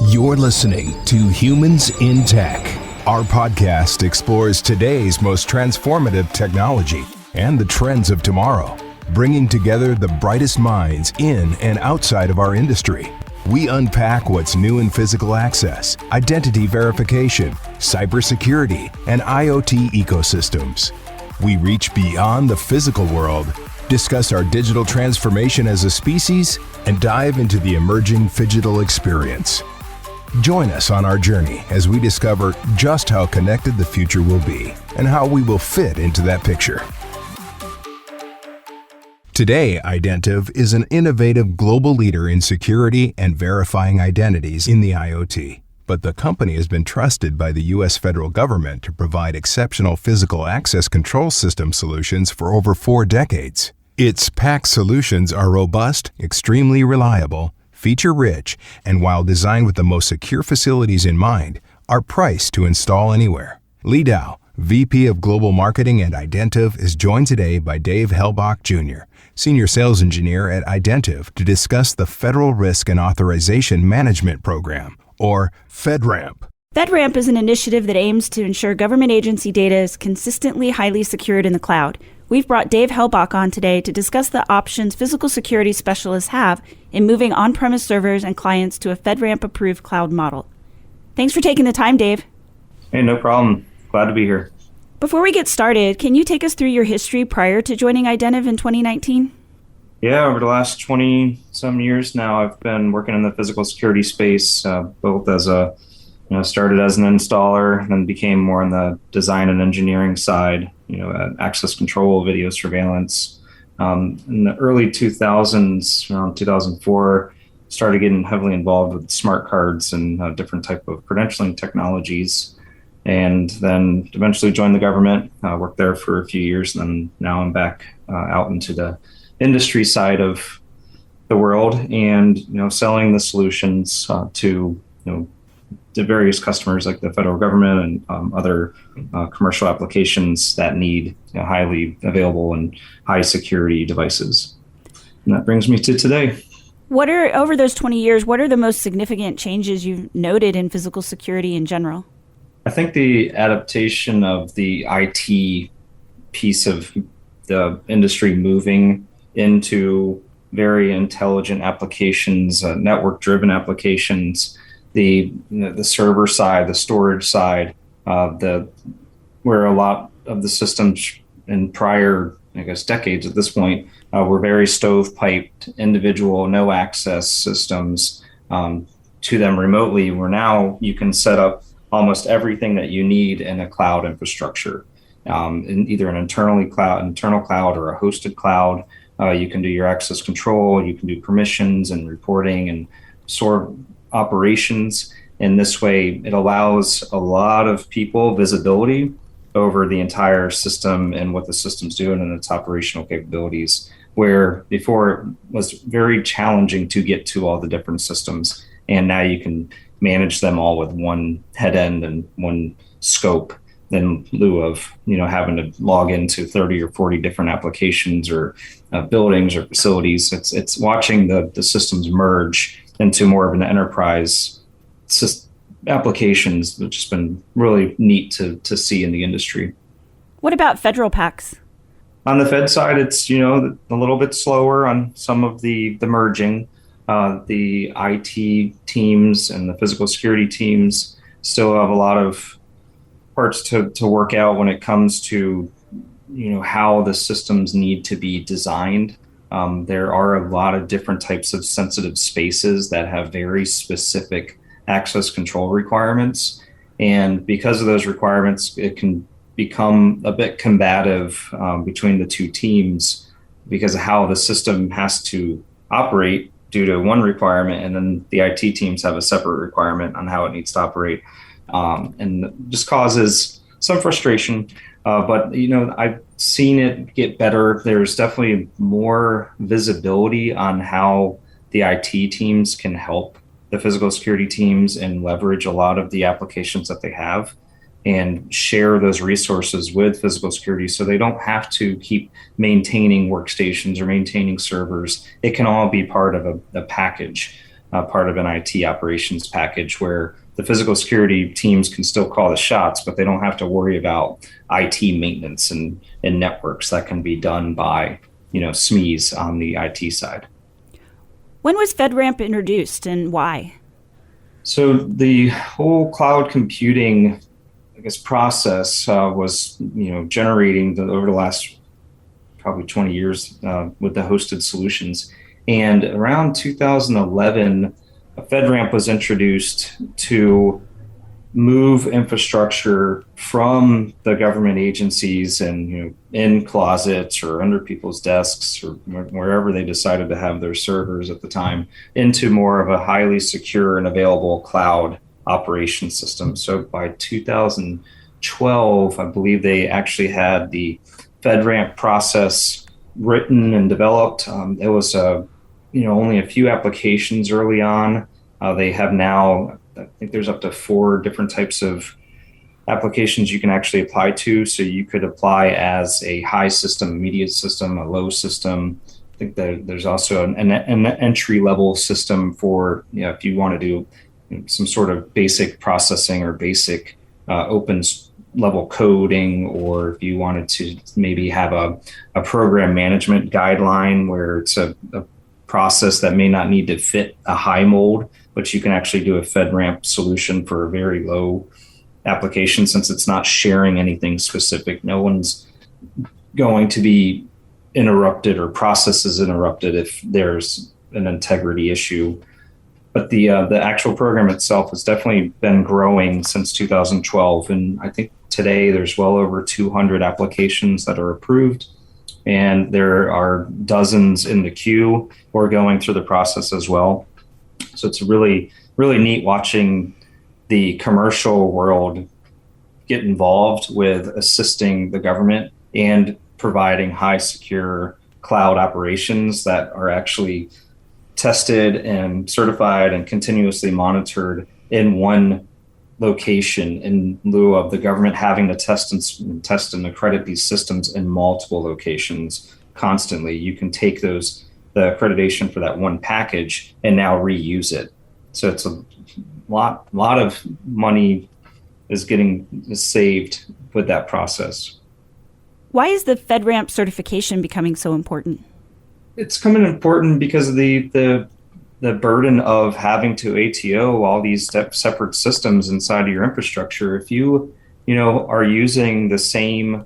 You're listening to Humans in Tech. Our podcast explores today's most transformative technology and the trends of tomorrow, bringing together the brightest minds in and outside of our industry. We unpack what's new in physical access, identity verification, cybersecurity, and IoT ecosystems. We reach beyond the physical world, discuss our digital transformation as a species, and dive into the emerging phygital experience. Join us on our journey as we discover just how connected the future will be and how we will fit into that picture. Today, Identiv is an innovative global leader in security and verifying identities in the IoT. But the company has been trusted by the U.S. federal government to provide exceptional physical access control system solutions for over 4 decades. Its PAC solutions are robust, extremely reliable, feature-rich, and while designed with the most secure facilities in mind, are priced to install anywhere. Lee Dow, VP of Global Marketing at Identiv, is joined today by Dave Helbock Jr., Senior Sales Engineer at Identiv, to discuss the Federal Risk and Authorization Management Program, or FedRAMP. FedRAMP is an initiative that aims to ensure government agency data is consistently highly secured in the cloud. We've brought Dave Helbock on today to discuss the options physical security specialists have in moving on-premise servers and clients to a FedRAMP-approved cloud model. Thanks for taking the time, Dave. Hey, no problem. Glad to be here. Before we get started, can you take us through your history prior to joining Identiv in 2019? Yeah, over the last 20-some years now, I've been working in the physical security space, both as started as an installer, then became more on the design and engineering side, access control, video surveillance. In the early 2000s, around 2004, started getting heavily involved with smart cards and different type of credentialing technologies. And then eventually joined the government, worked there for a few years, and then now I'm back out into the industry side of the world and, selling the solutions to various customers like the federal government and other commercial applications that need highly available and high security devices. And that brings me to today. Over those 20 years, what are the most significant changes you've noted in physical security in general? I think the adaptation of the IT piece of the industry moving into very intelligent applications, network-driven applications, the server side, the storage side, where a lot of the systems in prior, decades at this point, were very stovepiped, individual, no access systems to them remotely, where now you can set up almost everything that you need in a cloud infrastructure, in either an internal cloud or a hosted cloud. You can do your access control, you can do permissions and reporting and sort operations. In this way, it allows a lot of people visibility over the entire system and what the system's doing and its operational capabilities, where before it was very challenging to get to all the different systems. And now you can manage them all with one head end and one scope in lieu of, having to log into 30 or 40 different applications or buildings or facilities. It's watching the systems merge into more of an enterprise applications, which has been really neat to see in the industry. What about federal PACs? On the Fed side, it's, a little bit slower on some of the merging. The IT teams and the physical security teams still have a lot of parts to work out when it comes to, how the systems need to be designed. There are a lot of different types of sensitive spaces that have very specific access control requirements. And because of those requirements, it can become a bit combative between the two teams because of how the system has to operate due to one requirement, and then the IT teams have a separate requirement on how it needs to operate, and just causes some frustration. But I've seen it get better. There's definitely more visibility on how the IT teams can help the physical security teams and leverage a lot of the applications that they have and share those resources with physical security so they don't have to keep maintaining workstations or maintaining servers. It can all be part of a package. part of an IT operations package where the physical security teams can still call the shots, but they don't have to worry about IT maintenance and networks. That can be done by, SMEs on the IT side. When was FedRAMP introduced and why? So the whole cloud computing, process was, generating over the last probably 20 years with the hosted solutions. And around 2011, FedRAMP was introduced to move infrastructure from the government agencies and in closets or under people's desks or wherever they decided to have their servers at the time into more of a highly secure and available cloud operation system. So by 2012, I believe they actually had the FedRAMP process written and developed. It was only a few applications early on. They have now, I think there's up to 4 different types of applications you can actually apply to. So you could apply as a high system, immediate system, a low system. I think that there's also an entry level system for, if you want to do some sort of basic processing or basic open level coding, or if you wanted to maybe have a program management guideline where it's a process that may not need to fit a high mold, but you can actually do a FedRAMP solution for a very low application since it's not sharing anything specific. No one's going to be interrupted or processes interrupted if there's an integrity issue. But the actual program itself has definitely been growing since 2012. And I think today there's well over 200 applications that are approved. And there are dozens in the queue or going through the process as well. So it's really, really neat watching the commercial world get involved with assisting the government and providing high secure cloud operations that are actually tested and certified and continuously monitored in one location in lieu of the government having to test and accredit these systems in multiple locations constantly. You can take the accreditation for that one package and now reuse it. So it's a lot of money is getting saved with that process. Why is the FedRAMP certification becoming so important? It's coming important because of the burden of having to ATO all these separate systems inside of your infrastructure. If you are using the same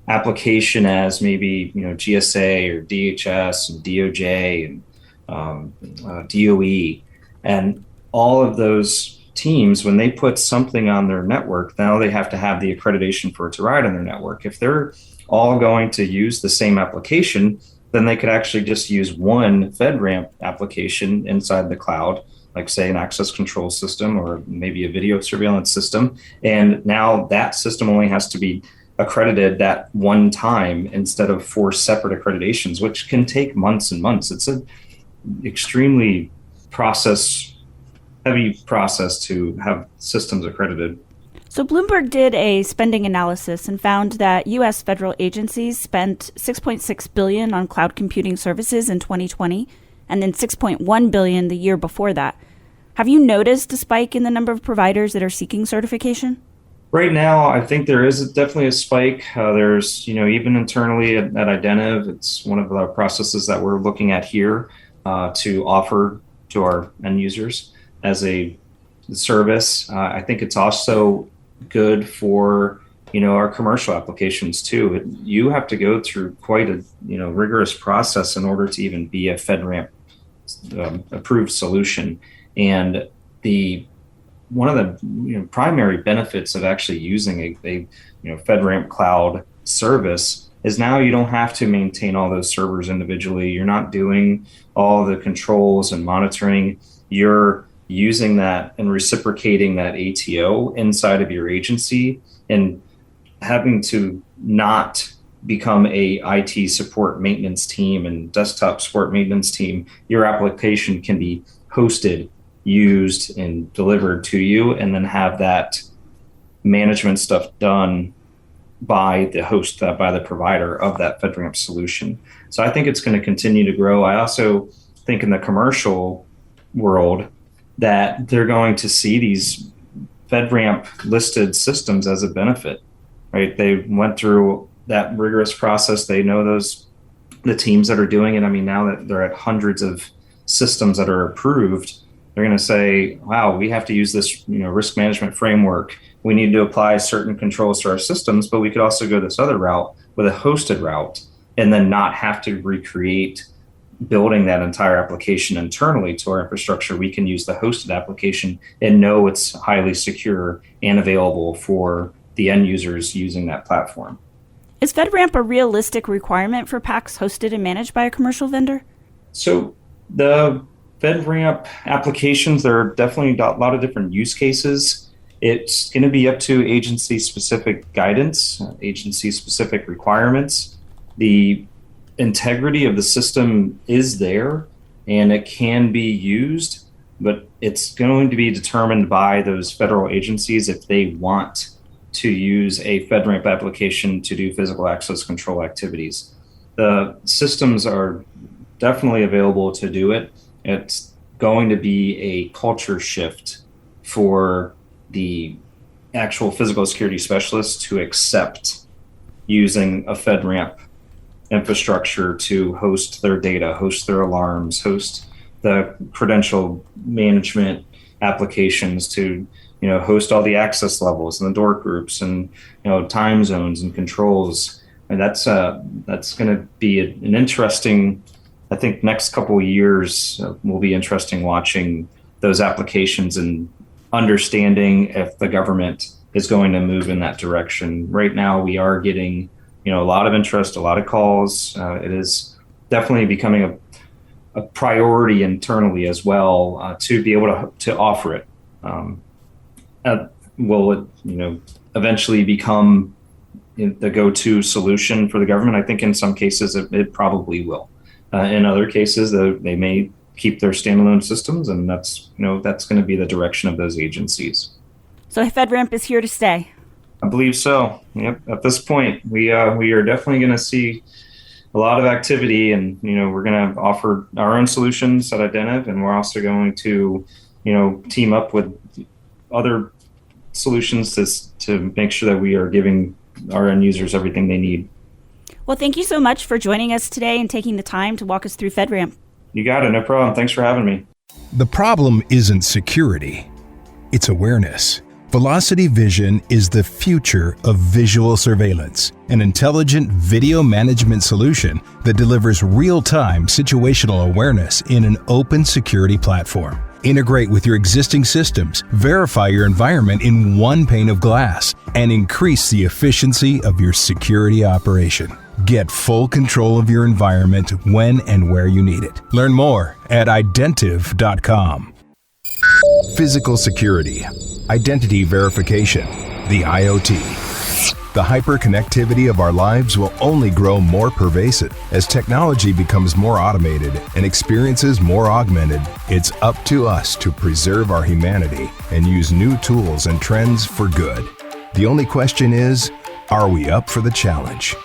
application as maybe GSA or DHS and DOJ and DOE, and all of those teams, when they put something on their network, now they have to have the accreditation for it to ride on their network. If they're all going to use the same application, then they could actually just use one FedRAMP application inside the cloud, like say an access control system or maybe a video surveillance system. And now that system only has to be accredited that one time instead of 4 separate accreditations, which can take months and months. It's an extremely heavy process to have systems accredited. So Bloomberg did a spending analysis and found that U.S. federal agencies spent $6.6 billion on cloud computing services in 2020, and then $6.1 billion the year before that. Have you noticed a spike in the number of providers that are seeking certification? Right now, I think there is definitely a spike. There's, even internally at Identiv, it's one of the processes that we're looking at here to offer to our end users as a service. I think it's also good for our commercial applications too. You have to go through quite a rigorous process in order to even be a FedRAMP approved solution. And one of the primary benefits of actually using a FedRAMP cloud service is now you don't have to maintain all those servers individually. You're not doing all the controls and monitoring. You're using that and reciprocating that ATO inside of your agency and having to not become a IT support maintenance team and desktop support maintenance team. Your application can be hosted, used, and delivered to you, and then have that management stuff done by the host, by the provider of that FedRAMP solution. So I think it's going to continue to grow. I also think in the commercial world that they're going to see these FedRAMP listed systems as a benefit, right? They went through that rigorous process. They know the teams that are doing it. I mean, now that they're at hundreds of systems that are approved, they're going to say, wow, we have to use this, risk management framework. We need to apply certain controls to our systems, but we could also go this other route with a hosted route and then not have to recreate building that entire application internally to our infrastructure. We can use the hosted application and know it's highly secure and available for the end users using that platform. Is FedRAMP a realistic requirement for PACs hosted and managed by a commercial vendor? So the FedRAMP applications, there are definitely a lot of different use cases. It's going to be up to agency-specific guidance, agency-specific requirements. The integrity of the system is there and it can be used, but it's going to be determined by those federal agencies if they want to use a FedRAMP application to do physical access control activities. The systems are definitely available to do it. It's going to be a culture shift for the actual physical security specialists to accept using a FedRAMP infrastructure to host their data, host their alarms, host the credential management applications, to host all the access levels and the door groups and time zones and controls. And that's going to be an interesting, I think next couple of years will be interesting watching those applications and understanding if the government is going to move in that direction. Right now, we are getting a lot of interest, a lot of calls. It is definitely becoming a priority internally as well to be able to offer it. Will it eventually become the go-to solution for the government? I think in some cases it probably will. In other cases, they may keep their standalone systems, and that's going to be the direction of those agencies. So FedRAMP is here to stay. I believe so. Yep. At this point, we are definitely going to see a lot of activity, and we're going to offer our own solutions at Identiv, and we're also going to team up with other solutions to make sure that we are giving our end users everything they need. Well, thank you so much for joining us today and taking the time to walk us through FedRAMP. You got it. No problem. Thanks for having me. The problem isn't security, it's awareness. Velocity Vision is the future of visual surveillance, an intelligent video management solution that delivers real-time situational awareness in an open security platform. Integrate with your existing systems, verify your environment in one pane of glass, and increase the efficiency of your security operation. Get full control of your environment when and where you need it. Learn more at Identiv.com. Physical security, identity verification, the IoT. The hyperconnectivity of our lives will only grow more pervasive. As technology becomes more automated and experiences more augmented, it's up to us to preserve our humanity and use new tools and trends for good. The only question is, are we up for the challenge?